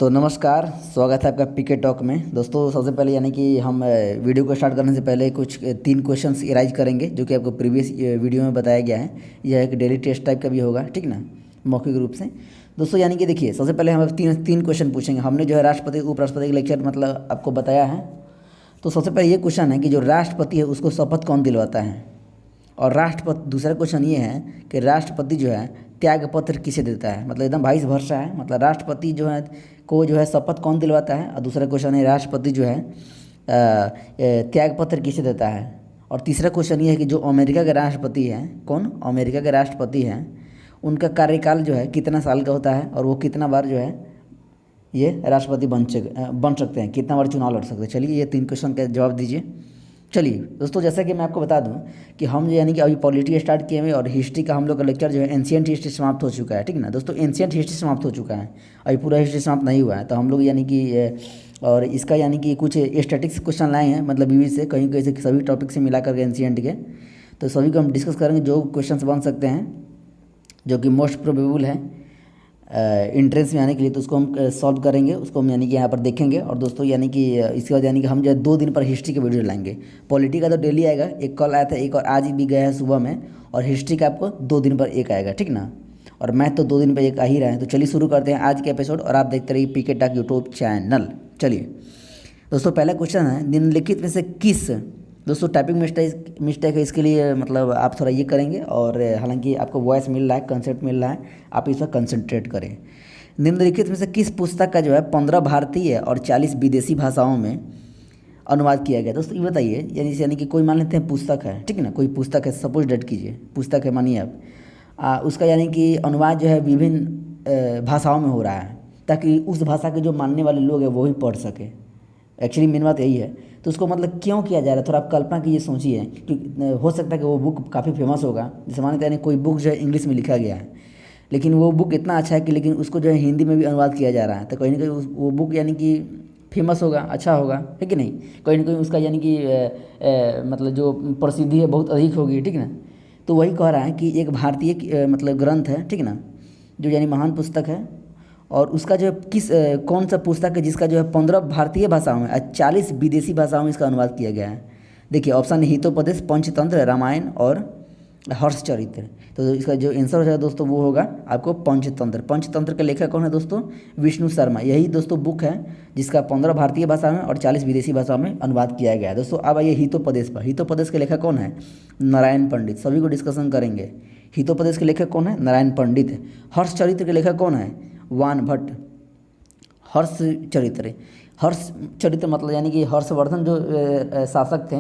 तो नमस्कार, स्वागत है आपका पीके टॉक में। दोस्तों सबसे पहले यानी कि हम वीडियो को स्टार्ट करने से पहले कुछ तीन क्वेश्चंस इराइज करेंगे जो कि आपको प्रीवियस वीडियो में बताया गया है। यह एक डेली टेस्ट टाइप का भी होगा, ठीक ना, मौखिक रूप से। दोस्तों यानी कि देखिए, सबसे पहले हम तीन तीन क्वेश्चन पूछेंगे। हमने जो है राष्ट्रपति उपराष्ट्रपति का लेक्चर मतलब आपको बताया है। तो सबसे पहले ये क्वेश्चन है कि जो राष्ट्रपति है उसको शपथ कौन दिलवाता है। और राष्ट्रपति, दूसरा क्वेश्चन ये है कि राष्ट्रपति जो है त्याग पत्र किसे देता है। मतलब एकदम वाइस वर्सा है, मतलब राष्ट्रपति जो है को जो है शपथ कौन दिलवाता है। और दूसरा क्वेश्चन है राष्ट्रपति जो है त्याग पत्र किसे देता है। और तीसरा क्वेश्चन ये है कि जो अमेरिका के राष्ट्रपति हैं, कौन अमेरिका के राष्ट्रपति हैं, उनका कार्यकाल जो है कितना साल का होता है और वो कितना बार जो है ये राष्ट्रपति बन सकते हैं, कितना बार चुनाव लड़ सकते हैं। चलिए ये तीन क्वेश्चन का जवाब दीजिए। चलिए दोस्तों, जैसा कि मैं आपको बता दूं कि हम यानी कि अभी पॉलिटी स्टार्ट किए हुए और हिस्ट्री का हम लोग का लेक्चर जो है एंशिएंट हिस्ट्री समाप्त हो चुका है, ठीक ना दोस्तों। एंशिएंट हिस्ट्री समाप्त हो चुका है, अभी पूरा हिस्ट्री समाप्त नहीं हुआ है। तो हम लोग यानी कि और इसका यानी कि कुछ स्टैटिक्स क्वेश्चन लाए हैं, मतलब बीवी से कहीं कहीं से सभी टॉपिक से मिला करके एंशिएंट के। तो सभी को हम डिस्कस करेंगे जो क्वेश्चन बन सकते हैं, जो कि मोस्ट प्रोबेबल है इंट्रेंस में आने के लिए। तो उसको हम सॉल्व करेंगे, उसको हम यानी कि यहाँ पर देखेंगे। और दोस्तों यानी कि इसके बाद यानी कि हम जो है 2 दिन पर हिस्ट्री के वीडियो लाएंगे। पॉलिटी का तो डेली आएगा, एक कल आया था, एक और आज भी गया है सुबह में। और हिस्ट्री का आपको 2 दिन पर एक आएगा, ठीक ना। और मैथ तो 2 दिन पर एक आ ही रहा है। तो चलिए शुरू करते हैं आज के एपिसोड, और आप देखते रहिए पीके टॉक यूट्यूब चैनल। चलिए दोस्तों, पहला क्वेश्चन है निम्नलिखित में से किस, दोस्तों टाइपिंग मिस्टेक है, इसके लिए मतलब आप थोड़ा ये करेंगे। और हालांकि आपको वॉइस मिल रहा है, कंसेप्ट मिल रहा है, आप इस पर कंसंट्रेट करें। निम्नलिखित में से किस पुस्तक का जो है 15 भारतीय और 40 विदेशी भाषाओं में अनुवाद किया गया। दोस्तों ये बताइए, यानी कि कोई मान लेते हैं पुस्तक है, ठीक है ना, कोई पुस्तक है, सपोज डेट कीजिए पुस्तक है, मानिए आप उसका यानी कि अनुवाद जो है विभिन्न भाषाओं में हो रहा है, ताकि उस भाषा के जो मानने वाले लोग हैं वो ही पढ़ सके। एक्चुअली मेन बात यही है। तो उसको मतलब क्यों किया जा रहा है, थोड़ा आप कल्पना कीजिए, सोचिए कि हो सकता है कि वो बुक काफ़ी फेमस होगा। जैसे मानते हैं कोई बुक जो है इंग्लिश में लिखा गया है, लेकिन वो बुक इतना अच्छा है कि लेकिन उसको जो है हिंदी में भी अनुवाद किया जा रहा है। तो कहीं ना कहीं वो बुक यानी कि फेमस होगा, अच्छा होगा, है कि नहीं। कहीं ना कहीं उसका यानी कि मतलब जो प्रसिद्धि है बहुत अधिक होगी, ठीक ना। तो वही कह रहा है कि एक भारतीय मतलब ग्रंथ है, ठीक ना, जो यानी महान पुस्तक है। और उसका जो है कौन सा पुस्तक है जिसका जो है 15 भारतीय भाषाओं में और 40 विदेशी भाषाओं में इसका अनुवाद किया गया है। देखिए ऑप्शन हितोपदेश, पंचतंत्र, रामायण और हर्षचरित्र। तो इसका जो आंसर हो जाएगा दोस्तों वो होगा आपको पंचतंत्र। पंचतंत्र के लेखक कौन है दोस्तों, विष्णु शर्मा। यही दोस्तों बुक है जिसका 15 भारतीय भाषा में और 40 विदेशी भाषाओं में अनुवाद किया गया है। दोस्तों अब आइए हितोपदेश पर। हितोपदेश के लेखक कौन है, नारायण पंडित। सभी को डिस्कशन करेंगे। हितोपदेश के लेखक कौन है, नारायण पंडित। हर्षचरित्र के लेखक कौन है, वान भट्ट। हर्ष चरित्र मतलब यानी कि हर्षवर्धन जो शासक थे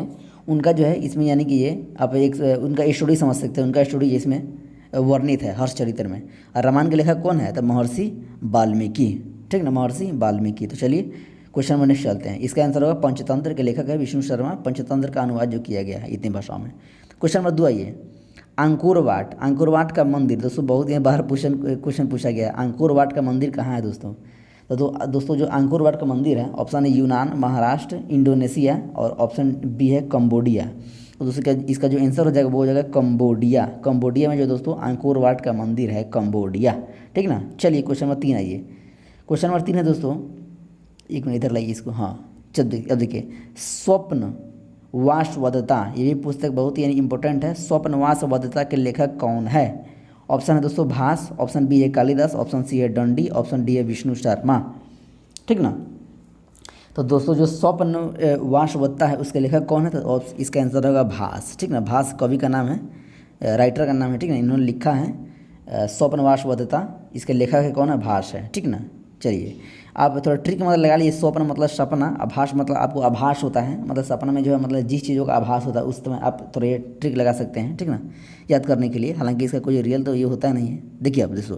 उनका जो है इसमें यानी कि ये आप एक उनका स्टोरी समझ सकते हैं, उनका स्टोरी इसमें वर्णित है हर्षचरित्र में। और रामायण के लेखक कौन है, तो महर्षि वाल्मीकि, ठीक ना, महर्षि वाल्मीकि। तो चलिए क्वेश्चन नंबर नेक्स्ट चलते हैं। इसका आंसर होगा पंचतंत्र के लेखक है विष्णु शर्मा। पंचतंत्र का अनुवाद जो किया गया है इतनी भाषाओं में। क्वेश्चन नंबर 2 आइए, अंकुर वाट का मंदिर। दोस्तों बहुत ही बार क्वेश्चन पूछा गया है, अंकुर वाट का मंदिर कहाँ है दोस्तों। तो दोस्तों जो अंकुर वाट का मंदिर है, ऑप्शन है यूनान, महाराष्ट्र, इंडोनेशिया, और ऑप्शन बी है कंबोडिया। तो दोस्तों इसका जो आंसर हो जाएगा वो हो जाएगा कंबोडिया। कंबोडिया में जो दोस्तों अंकुर वाट का मंदिर है, कंबोडिया, ठीक ना। चलिए क्वेश्चन नंबर 3 आइए। क्वेश्चन नंबर 3 है दोस्तों, एक मिनट इधर लाइए इसको, हाँ चल अब देखिए, स्वप्न वासवदत्ता, ये भी पुस्तक बहुत ही इंपॉर्टेंट है। स्वप्न वासवदत्ता के लेखक कौन है। ऑप्शन है दोस्तों भास, ऑप्शन बी है कालिदास, ऑप्शन सी है दंडी, ऑप्शन डी है विष्णु शर्मा, ठीक ना। तो दोस्तों जो स्वप्न वासवदत्ता है उसके लेखक कौन है, तो इसका आंसर होगा भास, ठीक ना। भास कवि का नाम है, राइटर का नाम है, ठीक ना। इन्होंने लिखा है स्वप्न वासवदत्ता, इसके लेखक है कौन है, भास है, ठीक ना। चलिए आप थोड़ा ट्रिक मतलब लगा लीजिए। स्वप्न मतलब सपना, आभास मतलब आपको आभास होता है, मतलब सपना में जो है मतलब जिस चीज़ों का आभास होता है उस समय आप थोड़ा ये ट्रिक लगा सकते हैं, ठीक ना, याद करने के लिए। हालांकि इसका कोई रियल तो ये होता नहीं है। देखिए आप देखो,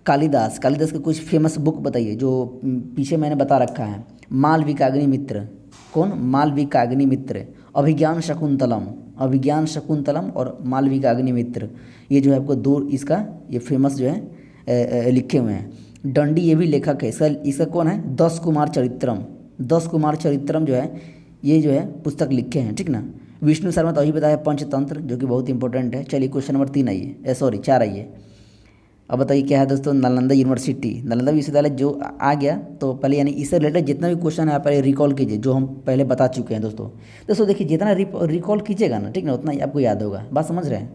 कालिदास के कुछ फेमस बुक बताइए जो पीछे मैंने बता रखा है। मालविकाग्निमित्र, कौन, मालविकाग्निमित्र, अभिज्ञान शकुंतलम और मालविकाग्निमित्र। ये जो है आपको 2 इसका ये फेमस जो है लिखे हुए हैं। दंडी ये भी लेखक है, इसका कौन है, 10 कुमार चरित्रम जो है ये जो है पुस्तक लिखे हैं, ठीक ना। विष्णु शर्मा तो अभी बताया पंचतंत्र, जो कि बहुत इंपॉर्टेंट है। चलिए क्वेश्चन नंबर 3 आइए, 4 आइए। अब बताइए क्या है दोस्तों, नालंदा यूनिवर्सिटी। नालंदा विश्वविद्यालय जो आ गया तो पहले यानी इससे रिलेटेड जितना भी क्वेश्चन है आप पहले रिकॉल कीजिए, जो हम पहले बता चुके हैं दोस्तों। दोस्तों देखिए जितना रिकॉल कीजिएगा ना, ठीक ना, उतना ही आपको याद होगा। बात समझ रहे हैं।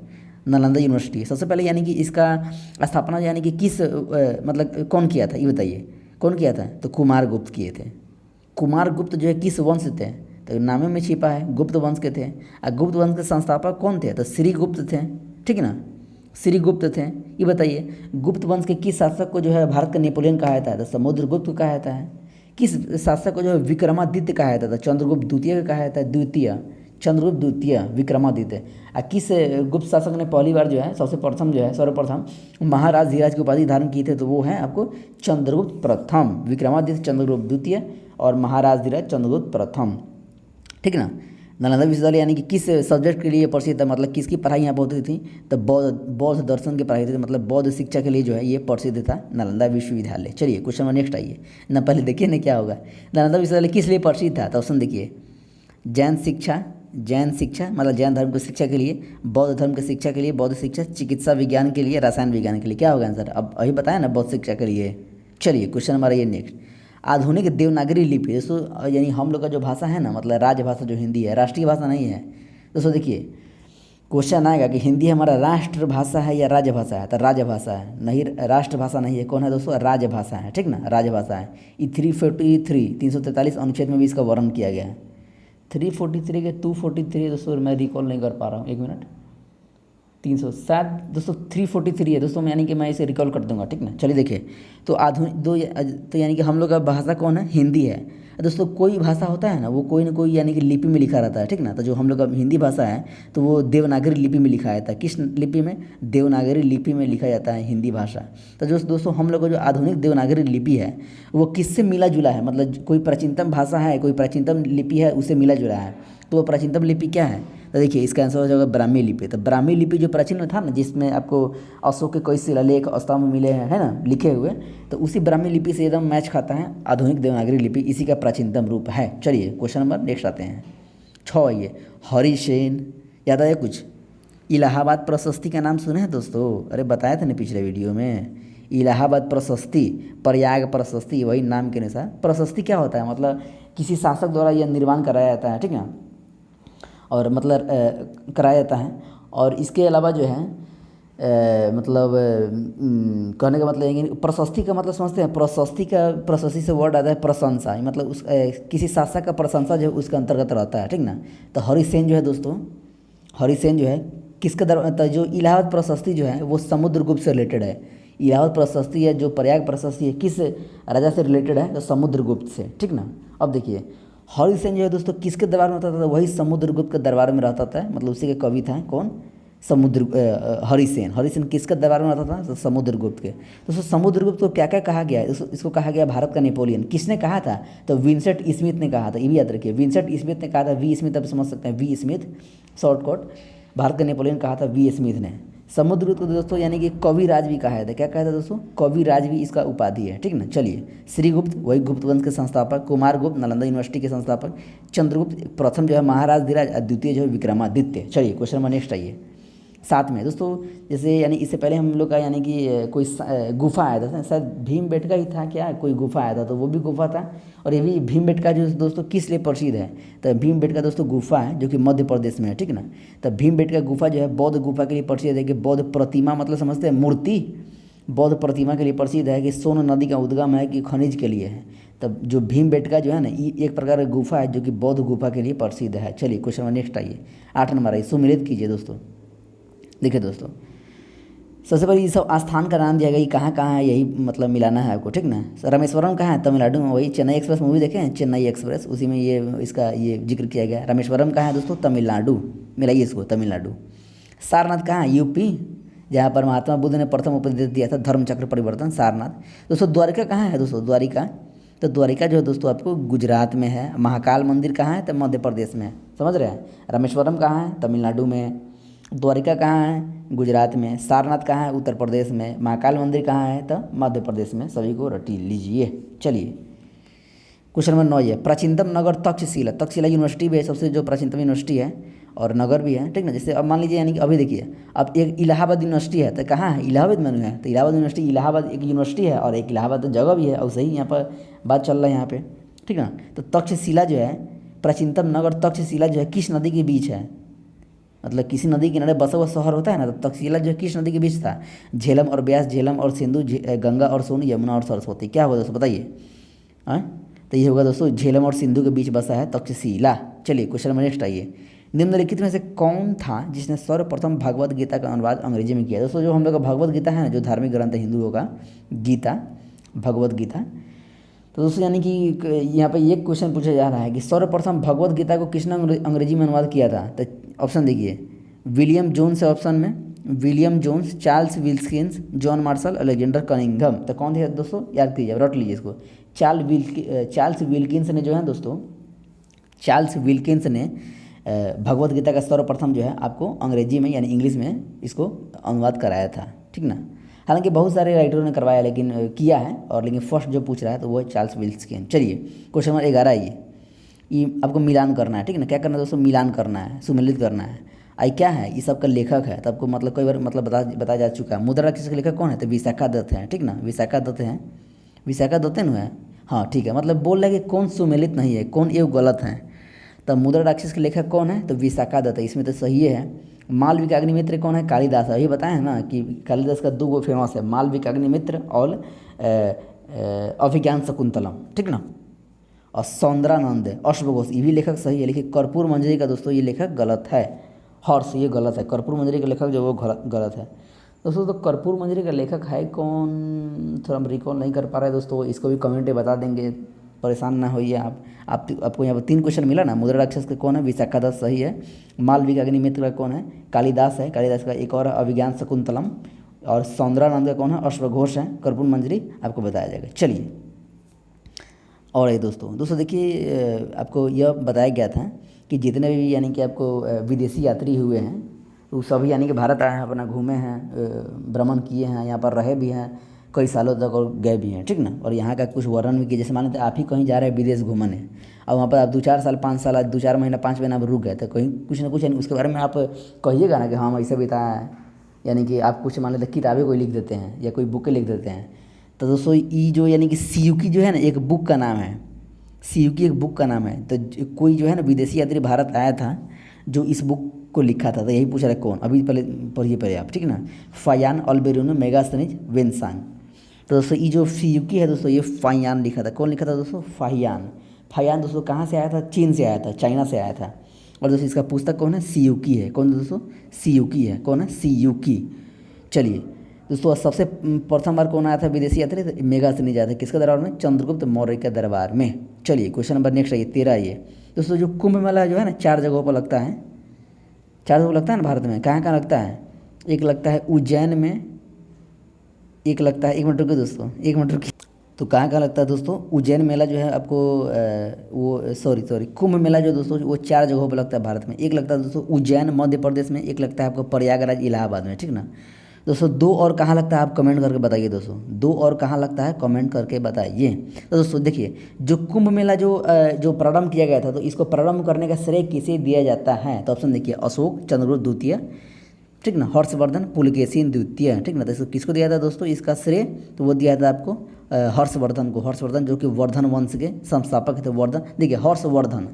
नालंदा यूनिवर्सिटी सबसे पहले यानी कि इसका स्थापना यानी कि किस मतलब कौन किया था ये बताइए, कौन किया था? तो कुमार गुप्त किए थे। कुमार गुप्त जो है किस वंश से थे? तो नामे में छिपा है, गुप्त वंश के थे। और गुप्त वंश के संस्थापक कौन थे? तो श्री गुप्त थे, ठीक ना, श्री गुप्त थे। ये बताइए गुप्त वंश के किस शासक को जो है भारत का नेपोलियन कहा जाता है? तो समुद्रगुप्त को कहा जाता है। किस शासक को जो है विक्रमादित्य कहा जाता था? चंद्रगुप्त द्वितीय को कहा जाता है, द्वितीय चंद्रगुप्त द्वितीय विक्रमादित्य। और किस गुप्त शासक ने पहली बार जो है सबसे प्रथम जो है सर्वप्रथम महाराज धीराज की उपाधि धारण की थे? तो वो है आपको चंद्रगुप्त प्रथम। विक्रमादित्य चंद्रगुप्त द्वितीय और महाराज धीराज चंद्रगुप्त प्रथम, ठीक ना। नालंदा विश्वविद्यालय यानी कि किस सब्जेक्ट के लिए प्रसिद्ध है, मतलब किसकी पढ़ाई यहाँ पर होती थी? तो बौद्ध दर्शन की पढ़ाई होती थी, मतलब बौद्ध शिक्षा के लिए जो है ये प्रसिद्ध था नालंदा विश्वविद्यालय। चलिए क्वेश्चन नंबर नेक्स्ट आइए ना, पहले देखिए ना क्या होगा। नालंदा विश्वविद्यालय किस लिए प्रसिद्ध था? तो ऑप्शन देखिए, जैन शिक्षा, जैन शिक्षा मतलब जैन धर्म की शिक्षा के लिए, बौद्ध धर्म की शिक्षा के लिए, बौद्ध शिक्षा, चिकित्सा विज्ञान के लिए, रसायन विज्ञान के लिए। क्या होगा आंसर? अब अभी बताया ना, बौद्ध शिक्षा के लिए। चलिए क्वेश्चन नंबर ये नेक्स्ट, आधुनिक देवनागरी लिपि। दोस्तों यानी हम लोग का जो भाषा है ना, मतलब राजभाषा जो हिंदी है, राष्ट्रीय भाषा नहीं है। दोस्तों देखिए क्वेश्चन आएगा कि हिंदी हमारा राष्ट्रभाषा है या राजभाषा है? तो राजभाषा है, नहीं राष्ट्रभाषा नहीं है। कौन है दोस्तों? राजभाषा है, ठीक ना, राजभाषा है। ये 343 अनुच्छेद में भी इसका वर्णन किया गया है। 343 के 243 दोस्तों मैं रिकॉल नहीं कर पा रहा हूँ, एक मिनट। 300 शायद दोस्तों 343 है दोस्तों, यानी कि मैं इसे रिकॉल कर दूंगा, ठीक ना। चलिए देखिए, तो आधुनिक तो यानी कि हम लोग का भाषा कौन है? हिंदी है। दोस्तों कोई भाषा होता है ना, वो कोई ना कोई यानी कि लिपि में लिखा रहता है, ठीक ना। तो जो हम लोग का हिंदी भाषा है तो वो देवनागरी लिपि में लिखा जाता है। किस लिपि में? देवनागरी लिपि में लिखा जाता है हिंदी भाषा। तो जो दोस्तों हम लोग का जो आधुनिक देवनागरी लिपि है वो किससे मिला जुला है? मतलब कोई प्राचीनतम भाषा है, कोई प्राचीनतम लिपि है, उससे मिला जुला है। तो वो प्राचीनतम लिपि क्या है? तो देखिए इसका आंसर हो जाएगा ब्राह्मी लिपि। तो ब्राह्मी लिपि जो प्राचीन में था ना, जिसमें आपको अशोक के कई शिलालेख स्तंभ मिले हैं, है ना, लिखे हुए, तो उसी ब्राह्मी लिपि से एकदम मैच खाता है आधुनिक देवनागरी लिपि, इसी का प्राचीनतम रूप है। चलिए क्वेश्चन नंबर नेक्स्ट आते हैं 6। ये हरिसेन, याद आया कुछ? इलाहाबाद प्रशस्ति का नाम सुने हैं दोस्तों? अरे बताया था ना पिछले वीडियो में, इलाहाबाद प्रशस्ति, प्रयाग प्रशस्ति, वही नाम के अनुसार। प्रशस्ति क्या होता है? मतलब किसी शासक द्वारा यह निर्माण कराया जाता है, ठीक है, और मतलब कराया जाता है। और इसके अलावा जो है मतलब कहने का मतलब ये कि प्रशस्ति का मतलब समझते हैं? प्रशस्ति से वर्ड आता है प्रशंसा, मतलब उस किसी शासक का प्रशंसा जो है उसके अंतर्गत रहता है, ठीक ना। तो हरिसेन जो है दोस्तों, हरिसेन जो है किसका तो जो इलाहाबाद प्रशस्ति जो है वो समुद्रगुप्त से रिलेटेड है। इलाहाबाद प्रशस्ति है जो प्रयाग प्रशस्ति है, किस राजा से रिलेटेड है? तो समुद्रगुप्त से, ठीक ना। अब देखिए हरिसेन जो है दोस्तों किसके दरबार में रहता था? वही समुद्रगुप्त के दरबार में रहता था, मतलब उसी के कवि था। कौन? हरिसेन। हरिसेन किसके दरबार में रहता था? तो समुद्रगुप्त के। दोस्तों समुद्रगुप्त को क्या क्या कहा गया है? इसको कहा गया भारत का नेपोलियन। किसने कहा था? तो विंसेंट स्मिथ ने कहा था। ये भी याद रखिए, विंसेंट स्मिथ ने कहा था। वी स्मिथ आप समझ सकते हैं, वी स्मिथ शॉर्टकट, भारत का नेपोलियन कहा था वी स्मिथ ने। समुद्रगुप्त को दोस्तों यानी कि कविराज भी कहा था। क्या कहा था दोस्तों? कविराज भी इसका उपाधि है, ठीक ना। चलिए श्रीगुप्त वही गुप्त वंश के संस्थापक, कुमार गुप्त नालंदा यूनिवर्सिटी के संस्थापक, चंद्रगुप्त प्रथम जो है महाराज धीराज, द्वितीय जो है विक्रमादित्य। चलिए क्वेश्चन नंबर नेक्स्ट आइए 7 में दोस्तों। जैसे यानी इससे पहले हम लोग का यानी कि कोई गुफा आया था, शायद भीमबेटका ही था क्या, कोई गुफा आया था, तो वो भी गुफा था। और ये भी भीमबेटका जो दोस्तों किस लिए प्रसिद्ध है? तो भीमबेटका दोस्तों गुफा है जो कि मध्य प्रदेश में है, ठीक ना। तो भीमबेटका गुफा जो है बौद्ध गुफा के लिए प्रसिद्ध है कि बौद्ध प्रतिमा मतलब समझते हैं मूर्ति, बौद्ध प्रतिमा के लिए प्रसिद्ध है कि सोन नदी का उद्गम है कि खनिज के लिए है। तब जो भीमबेटका जो है ना ये एक प्रकार की गुफा है जो कि बौद्ध गुफा के लिए प्रसिद्ध है। चलिए क्वेश्चन नंबर नेक्स्ट आइए 8 नंबर आइए, सुमिलित कीजिए दोस्तों। देखिए दोस्तों सबसे पहले ये सब स्थान का नाम दिया गया, ये कहाँ है यही मतलब मिलाना है आपको, ठीक ना। रामेश्वरम कहाँ है? तमिलनाडु में। वही चेन्नई एक्सप्रेस मूवी देखे हैं, चेन्नई एक्सप्रेस, उसी में ये इसका ये जिक्र किया गया है। रामेश्वरम कहाँ है दोस्तों? तमिलनाडु, मिलाइए इसको, तमिलनाडु। सारनाथ कहाँ है? यूपी, जहाँ पर महात्मा बुद्ध ने प्रथम उपदेश दिया था धर्म चक्र परिवर्तन, सारनाथ। दोस्तों द्वारिका कहाँ है दोस्तों? द्वारिका, तो द्वारिका जो है दोस्तों आपको गुजरात में है। महाकाल मंदिर कहाँ है? तो मध्य प्रदेश में है, समझ रहे हैं। रामेश्वरम कहाँ है? तमिलनाडु में है। द्वारिका कहाँ है? गुजरात में। सारनाथ कहाँ है? उत्तर प्रदेश में। महाकाल मंदिर कहाँ है? तो मध्य प्रदेश में। सभी को रट लीजिए। चलिए क्वेश्चन नंबर 9 है, प्राचीनतम नगर तक्षशिला। तक्षशिला यूनिवर्सिटी भी है, सबसे जो प्राचीनतम यूनिवर्सिटी है और नगर भी है, ठीक ना। जैसे अब मान लीजिए यानी कि अभी देखिए, अब एक इलाहाबाद यूनिवर्सिटी है तो कहाँ है, इलाहाबाद में है, तो इलाहाबाद यूनिवर्सिटी, इलाहाबाद एक यूनिवर्सिटी है और एक इलाहाबाद तो जगह भी है, और सही यहाँ पर बात चल रहा है यहाँ पे, ठीक ना। तो तक्षशिला जो है, प्राचीनतम नगर तक्षशिला जो है किस नदी के बीच है, मतलब किसी नदी किनारे बसा हुआ शहर होता है ना, तो तक्षशिला जो है किस नदी के बीच था, झेलम और ब्यास, झेलम और सिंधु, गंगा और सोन, यमुना और सरस्वती, क्या होगा दोस्तों बताइए। हाँ, तो ये होगा दोस्तों झेलम और सिंधु के बीच बसा है तक्षशिला। चलिए क्वेश्चन नंबर नेक्स्ट आइए। निम्नलिखित में से कौन था जिसने सर्वप्रथम भगवत गीता का अनुवाद अंग्रेजी में किया। दोस्तों जो हम लोग का भगवत गीता है ना, जो धार्मिक ग्रंथ है हिंदुओं का, गीता, भगवत गीता, तो दोस्तों यानी कि यहाँ पर एक क्वेश्चन पूछा जा रहा है कि सर्वप्रथम भगवत गीता को किसने अंग्रेजी में अनुवाद किया था। तो ऑप्शन देखिए, विलियम जोन्स है ऑप्शन में, William Jones, Charles Wilkins, John Marshall, Alexander Cunningham. तो कौन थे दोस्तों, याद कीजिए, रट लीजिए इसको। चार्ल्स विल्किंस ने जो है दोस्तों, चार्ल्स विल्किंस ने भगवत गीता का सर्वप्रथम जो है आपको अंग्रेजी में यानी इंग्लिश में इसको अनुवाद कराया था, ठीक ना। हालांकि बहुत सारे राइटरों ने करवाया, लेकिन किया है, और लेकिन फर्स्ट जो पूछ रहा है तो वो है चार्ल्स विल्किंस। चलिए क्वेश्चन नंबर 11 आइए। ये आपको मिलान करना है, ठीक ना। क्या करना है दोस्तों, मिलान करना है, सुमेलित करना है। आई क्या है, ये सबका लेखक है, तो आपको मतलब कई बार मतलब बताया जा चुका है। मुद्रा राक्षस के लेखक कौन है, तो विशाखा दत्त हैं, ठीक ना, विशाखा दत्त हैं, विशाखा दत्त है। हाँ ठीक है, मतलब बोल रहे हैं कि कौन सुमेलित नहीं है, कौन ये गलत है। तब मुद्रा राक्षस के लेखक कौन है, तो विशाखा दत्त है, इसमें तो सही है। मालविका अग्निमित्र कौन है, कालिदास है। अभी बताए हैं ना कि कालिदास का दो गो फेमस है, मालविका अग्निमित्र और अभिज्ञान शकुंतलम, ठीक ना। और सौंदरानंद अश्वघोष, ये भी लेखक सही है, लेकिन कर्पूर मंजरी का दोस्तों ये लेखक गलत है, हर्ष, ये गलत है। कर्पूर मंजरी का लेखक जो वो गलत है दोस्तों। तो कर्पूर मंजरी का लेखक है कौन, थोड़ा हम रिकॉल नहीं कर पा रहे दोस्तों, इसको भी कमेंट में बता देंगे, परेशान ना होइए आप। आपको यहाँ पर 3 क्वेश्चन मिला ना। मुद्रा राक्षस का कौन है, विशाखा दत्त सही है। मालविका अग्निमित्र का कौन है, कालिदास है, कालिदास का एक और अभिज्ञान शकुंतलम। और सौंदरानंद का कौन है, अश्वघोष है। कर्पूर मंजरी आपको बताया जाएगा। चलिए और ये दोस्तों देखिए, आपको यह बताया गया था कि जितने भी यानी कि आपको विदेशी यात्री हुए हैं, वो सभी यानी कि भारत आए हैं, अपना घूमे हैं, भ्रमण किए हैं, यहाँ पर रहे भी हैं कई सालों तक और गए भी हैं, ठीक ना। और यहाँ का कुछ वर्णन भी किया, जैसे मान लेते आप ही कहीं जा रहे हैं विदेश घूमने, और वहाँ पर आप 2-4 साल 5 साल 2-4 महीना 5 महीना आप रुक गए, तो कहीं कुछ ना कुछ यानी उसके बारे में आप कहिएगा ना कि हाँ हम ऐसे बिताया है। यानी कि आप कुछ मान लेते किताबें कोई लिख देते हैं या कोई बुकें लिख देते हैं। तो दोस्तों ये जो यानी कि सियुकी जो है ना, एक बुक का नाम है, सियुकी एक बुक का नाम है। तो कोई जो है ना विदेशी यात्री भारत आया था जो इस बुक को लिखा था, तो यही पूछ रहा है कौन। अभी पहले पढ़िए पहले आप, ठीक ना। Faxian Alberuni Megasthenes Xuanzang. तो दोस्तों ये जो सियुकी है दोस्तों, ये फायान लिखा था। कौन लिखा था दोस्तों, फायान। फायान दोस्तों कहाँ से आया था, चीन से आया था, चाइना से आया था। और दोस्तों इसका पुस्तक कौन है, सियुकी है। कौन दोस्तों, सियुकी है। कौन है, सियुकी। चलिए दोस्तों सबसे प्रथम बार कौन आया था विदेशी यात्री, तो मेगास्थनीज आया था, किसके दरबार में, चंद्रगुप्त मौर्य के दरबार में। चलिए क्वेश्चन नंबर नेक्स्ट आइए 13 आइए। दोस्तों जो कुंभ मेला जो है ना 4 जगहों पर लगता है, 4 जगह लगता है ना भारत में। कहाँ कहाँ लगता है, एक लगता है उज्जैन में, एक लगता है, एक मिनट रुकिए दोस्तों, एक मिनट रुकिए। तो कहाँ कहाँ लगता है दोस्तों, उज्जैन मेला जो है आपको वो सॉरी कुंभ मेला जो दोस्तों वो 4 जगहों पर लगता है भारत में। एक लगता है दोस्तों उज्जैन मध्य प्रदेश में, एक लगता है आपको प्रयागराज इलाहाबाद में, ठीक ना। दोस्तों 2 और कहाँ लगता है आप कमेंट करके बताइए दोस्तों, 2 और कहाँ लगता है कमेंट करके बताइए। तो दोस्तों देखिए, जो कुंभ मेला जो प्रारंभ किया गया था, तो इसको प्रारंभ करने का श्रेय किसे दिया जाता है। तो ऑप्शन देखिए, अशोक, चंद्रगुप्त द्वितीय, ठीक ना, हर्षवर्धन, पुलकेशिन द्वितीय, ठीक ना। तो इसको किसको दिया था दोस्तों इसका श्रेय, तो वो दिया था आपको हर्षवर्धन को। हर्षवर्धन जो कि वर्धन वंश के संस्थापक थे। वर्धन देखिए, हर्षवर्धन,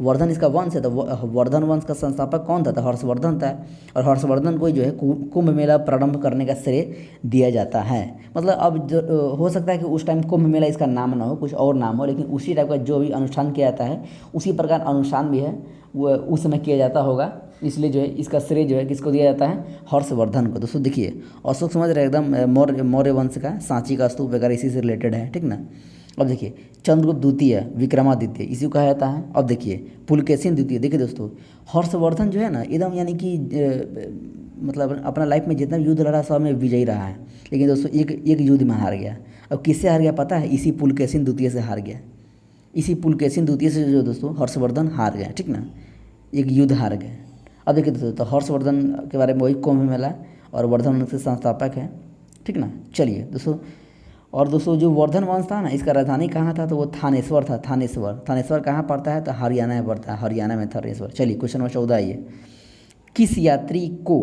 वर्धन इसका वंश है, तो वर्धन वंश का संस्थापक कौन था, तो हर्षवर्धन था। और हर्षवर्धन को जो है कुंभ मेला प्रारंभ करने का श्रेय दिया जाता है। मतलब अब जो हो सकता है कि उस टाइम कुंभ मेला इसका नाम ना हो, कुछ और नाम हो, लेकिन उसी टाइप का जो भी अनुष्ठान किया जाता है उसी प्रकार अनुष्ठान भी है वो उस समय किया जाता होगा, इसलिए जो है इसका श्रेय जो है किसको दिया जाता है, हर्षवर्धन को। दोस्तों देखिए, अशोक समझ रहे एकदम मौर्य वंश का सांची का स्तूप वगैरह इसी से रिलेटेड है, ठीक ना। अब देखिए, चंद्रगुप्त द्वितीय, विक्रमादित्य इसी को कहा जाता है। अब देखिए पुलकेशिन द्वितीय। देखिए दोस्तों, हर्षवर्धन जो है ना एकदम यानी कि मतलब अपना लाइफ में जितना भी युद्ध लड़ा सब में विजयी रहा है, लेकिन दोस्तों एक युद्ध में हार गया। अब किससे हार गया पता है, इसी पुलकेशिन द्वितीय से हार गया। इसी पुलकेशिन द्वितीय से जो दोस्तों हर्षवर्धन हार गया, ठीक ना, एक युद्ध हार गए। अब देखिए दोस्तों, तो हर्षवर्धन के बारे में वही कुंभ मेला और वर्धन वंश के संस्थापक है, ठीक ना। चलिए दोस्तों, और दोस्तों जो वर्धन वंश था ना, इसका राजधानी कहाँ था, तो वो थानेश्वर था। थानेश्वर, थानेश्वर कहाँ पड़ता है, तो हरियाणा में पड़ता है, हरियाणा में थानेश्वर। चलिए क्वेश्चन नंबर 14 आइए। किस यात्री को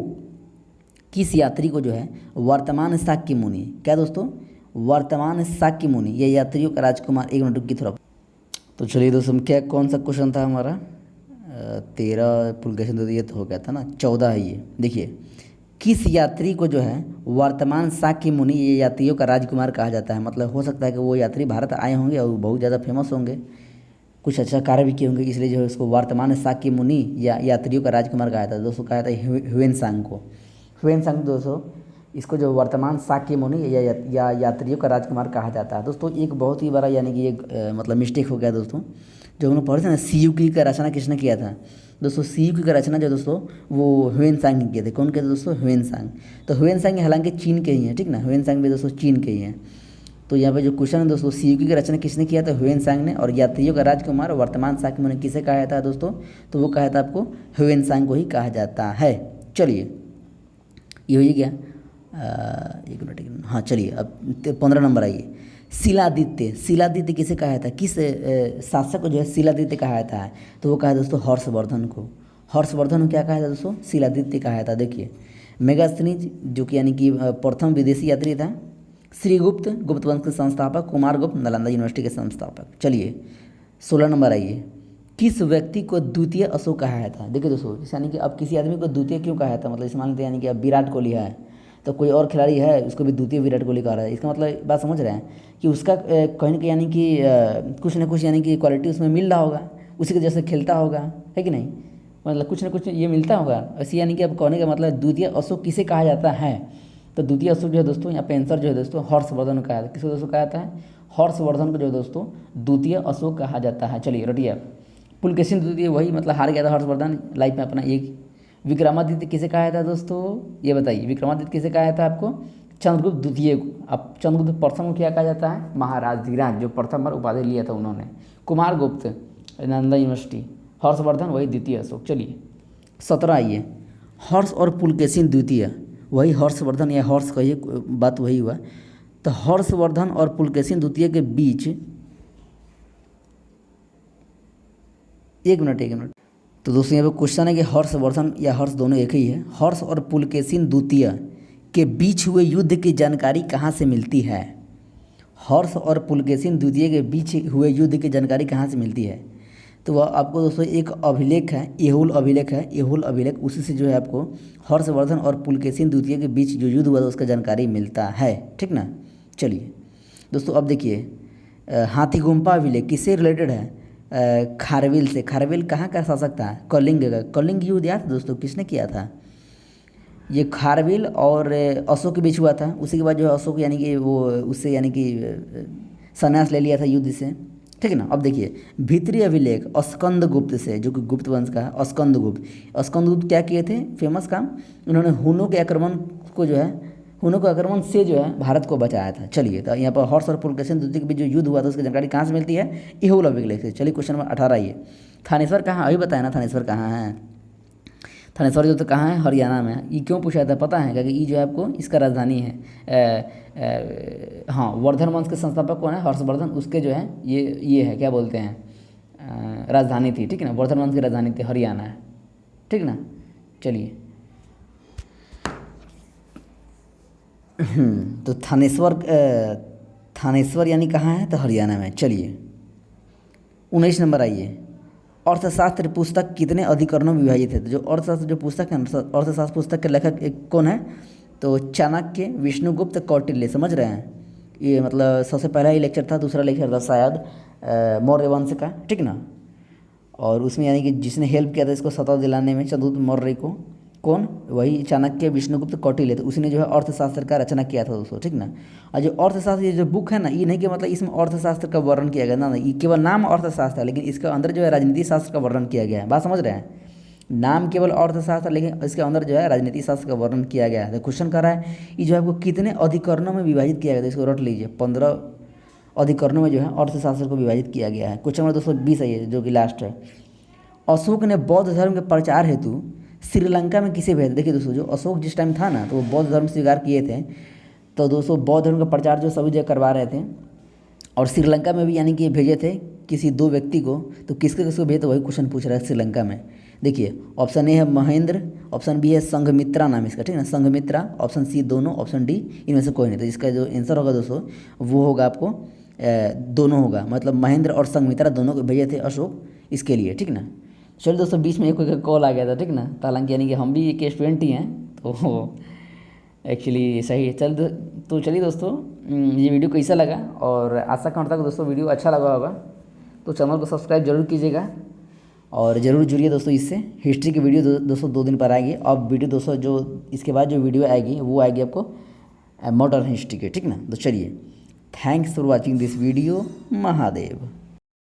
किस यात्री को जो है वर्तमान शाक्य मुनि, क्या दोस्तों, वर्तमान शाक्य मुनि, ये यात्रियों का राजकुमार, एक मिनट की थोड़ा। तो चलिए दोस्तों, क्या कौन सा क्वेश्चन था हमारा, 13 पुलकेशन तो ये तो हो गया था ना, 14 है ये। देखिए, किस यात्री को जो है वर्तमान शाक्य मुनि, ये यात्रियों का राजकुमार कहा जाता है। मतलब हो सकता है कि वो यात्री भारत आए होंगे और बहुत ज़्यादा फेमस होंगे, कुछ अच्छा कार्य भी किए होंगे, इसलिए जो है उसको वर्तमान शाक्य मुनि या यात्रियों का राजकुमार कहा जाता है। दोस्तों कहा जाता है ह्वेनसांग को। ह्वेनसांग दोस्तों, इसको जो वर्तमान शाक्य मुनि या यात्रियों का राजकुमार कहा जाता है। दोस्तों एक बहुत ही बड़ा यानी कि एक मतलब मिस्टेक हो गया दोस्तों, जो हम लोग पढ़े थे ना, सीयूकी का रचना किसने किया था। दोस्तों सीयूकी का रचना जो दोस्तों वो ह्वेनसांग ने किए थे। कौन किए थे दोस्तों, ह्वेनसांग। तो ह्वेनसांग हालांकि चीन के ही हैं, ठीक ना, ह्वेनसांग भी दोस्तों चीन के ही हैं। तो यहाँ पे जो क्वेश्चन है दोस्तों, सीयूकी की रचना किसने किया था, ह्वेनसांग ने। और यात्रियों का राजकुमार वर्तमान शाक्य मुनि किसे कहा जाता है दोस्तों, तो वो कहा था आपको ह्वेनसांग को ही कहा जाता है। चलिए ये हुई क्या, एक मिनट, हाँ चलिए अब 15 नंबर आइए। शिलादित्य, शिलादित्य किसे कहा था, किस शासक को जो है शिलादित्य कहा जाता है, तो वो कहा है दोस्तों हर्षवर्धन को। हर्षवर्धन को क्या कहा था दोस्तों, शिलादित्य कहा था। देखिए मेगास्थनीज जो कि यानी कि प्रथम विदेशी यात्री था। श्रीगुप्त, गुप्त वंश के संस्थापक। कुमारगुप्त, नालंदा यूनिवर्सिटी के संस्थापक। चलिए 16 नंबर आइए। किस व्यक्ति को द्वितीय अशोक कहा था। देखिए दोस्तों, यानी कि अब किसी आदमी को द्वितीय क्यों कहा था, मतलब इस मान लेते हैं यानी कि अब विराट कोहली है तो कोई और खिलाड़ी है उसको भी द्वितीय विराट कोहली कहा रहा है। इसका मतलब बात समझ रहे हैं कि उसका कहीं ना कहीं यानी कि कुछ ना कुछ यानी कि क्वालिटी उसमें मिल रहा होगा, उसी के जैसे खेलता होगा, है कि नहीं, मतलब कुछ ना कुछ ये मिलता होगा ऐसे। यानी कि अब कहने का मतलब द्वितीय अशोक किसे कहा जाता है, तो द्वितीय अशोक जो है दोस्तों, यहाँ पे आंसर जो है दोस्तों हर्षवर्धन कहा जाता है। किसको दोस्तों कहा जाता है, हर्षवर्धन को जो है दोस्तों द्वितीय अशोक कहा जाता है। चलिए रटिए आप, पुलकेशिन द्वितीय वही मतलब हार गया था हर्षवर्धन लाइफ में अपना एक। विक्रमादित्य किसे कहा था दोस्तों, ये बताइए, विक्रमादित्य किसे कहा था आपको, चंद्रगुप्त द्वितीय को। अब चंद्रगुप्त प्रथम को क्या कहा जाता है, महाराज धीराज, जो प्रथम बार उपाधि लिया था उन्होंने। कुमारगुप्त नालंदा यूनिवर्सिटी। हर्षवर्धन वही द्वितीय अशोक। चलिए 17 आइए। हर्ष और पुलकेशिन द्वितीय, वही हर्षवर्धन या हर्ष कहिए, बात वही हुआ। तो हर्षवर्धन और पुलकेशिन द्वितीय के बीच, एक मिनट, तो दोस्तों यहाँ पे क्वेश्चन है कि हर्षवर्धन या हर्ष दोनों एक ही है। हर्ष और पुलकेशिन द्वितीय के बीच हुए युद्ध की जानकारी कहाँ से मिलती है। हर्ष और पुलकेशिन द्वितीय के बीच हुए युद्ध की जानकारी कहाँ से मिलती है, तो वह आपको दोस्तों एक अभिलेख है, एहुल अभिलेख है, एहुल अभिलेख, उसी से जो है आपको हर्षवर्धन और पुलकेशिन द्वितीय के बीच जो युद्ध हुआ था उसका जानकारी मिलता है, ठीक ना। चलिए दोस्तों अब देखिए, हाथीगुम्फा अभिलेख किससे रिलेटेड है, खारवेल से। खारवेल कहाँ का शासक था, कलिंग का। कलिंग युद्ध याद दोस्तों किसने किया था, ये खारवेल और अशोक के बीच हुआ था। उसी के बाद जो है अशोक यानी कि वो उससे यानी कि संन्यास ले लिया था युद्ध से, ठीक है ना। अब देखिए भीतरी अभिलेख स्कंदगुप्त से, जो कि गुप्त वंश का है, स्कंदगुप्त। स्कंदगुप्त क्या किए थे, फेमस काम, उन्होंने हुनों के आक्रमण को जो है, हुनों के आक्रमण से जो है भारत को बचाया था। चलिए तो यहाँ पर हर्ष और पुलकेशिन द्वितीय के बीच जो युद्ध हुआ था उसकी जानकारी कहाँ से मिलती है, एहुल अभिलेख से। चलिए क्वेश्चन नंबर 18 ये। थानेश्वर कहाँ, अभी बताया ना थानेश्वर कहाँ है। थानेश्वर जो तो कहाँ है, हरियाणा में है। ये क्यों पूछा था पता है, क्योंकि ये जो है आपको इसका राजधानी है। हाँ, वर्धन वंश के संस्थापक कौन है, हर्षवर्धन, उसके जो है ये है क्या बोलते हैं, राजधानी थी, ठीक है ना। वर्धन वंश की राजधानी थी, हरियाणा है, ठीक ना। चलिए तो थानेश्वर यानी कहाँ है, तो हरियाणा में। चलिए 19 नंबर आइए। अर्थशास्त्र पुस्तक कितने अधिकरणों में विभाजित है, तो जो अर्थशास्त्र जो पुस्तक है, अर्थशास्त्र पुस्तक के लेखक एक कौन है, तो चाणक्य, विष्णुगुप्त, कौटिल्य। समझ रहे हैं, ये मतलब सबसे पहला ही लेक्चर था, दूसरा लेक्चर था शायद मौर्य वंश का, ठीक ना। और उसमें यानी कि जिसने हेल्प किया था इसको सत्ता दिलाने में चंद्रगुप्त मौर्य को, कौन, वही चाणक्य, विष्णुगुप्त, कौटिल्य। तो उसी ने जो है अर्थशास्त्र का रचना किया था दोस्तों, ठीक ना। और जो अर्थशास्त्र ये जो बुक है ना, ये नहीं कि मतलब इसमें अर्थशास्त्र का वर्णन किया गया ना, ये केवल नाम अर्थशास्त्र है, लेकिन इसके अंदर जो है राजनीति शास्त्र का वर्णन किया गया है। बात समझ रहे हैं, नाम केवल अर्थशास्त्र, लेकिन इसके अंदर जो है राजनीति शास्त्र का वर्णन किया गया है। तो क्वेश्चन कर रहा है ये जो आपको कितने अधिकरणों में विभाजित किया गया था, इसको रट लीजिए। 15 अधिकरणों में जो है अर्थशास्त्र को विभाजित किया गया है। क्वेश्चन नंबर 220 है ये, जो कि लास्ट है। अशोक ने बौद्ध धर्म के प्रचार हेतु श्रीलंका में किसे भेजा। देखिए दोस्तों, जो अशोक जिस टाइम था ना, तो वो बौद्ध धर्म स्वीकार किए थे, तो दोस्तों बौद्ध धर्म का प्रचार जो सभी जगह करवा रहे थे, और श्रीलंका में भी यानी कि भेजे थे किसी दो व्यक्ति को। तो किसके किसको भेजे, तो वही क्वेश्चन पूछ रहा है श्रीलंका में। देखिए ऑप्शन ए है महेंद्र, ऑप्शन बी है संघमित्रा नाम इसका, ठीक है ना, संघमित्रा, ऑप्शन सी दोनों, ऑप्शन डी इनमें से कोई नहीं। तो इसका जो आंसर होगा दोस्तों वो होगा आपको दोनों होगा, मतलब महेंद्र और संघमित्रा दोनों को भेजे थे अशोक इसके लिए, ठीक ना। चलिए दोस्तों, बीच में एक कॉल आ गया था, ठीक ना, हालांकि यानी कि हम भी एक स्टूडेंट ही हैं, तो एक्चुअली सही है। तो चलिए दोस्तों, ये वीडियो कैसा लगा, और आशा करता हूँ दोस्तों वीडियो अच्छा लगा होगा। तो चैनल को सब्सक्राइब जरूर कीजिएगा, और ज़रूर जुड़िए दोस्तों इससे। हिस्ट्री की वीडियो दोस्तों 2 दिन पर आएगी। अब वीडियो दोस्तों जो इसके बाद जो वीडियो आएगी वो आएगी आपको मॉडर्न हिस्ट्री के, ठीक ना। तो चलिए, thanks for watching this video. Mahadev.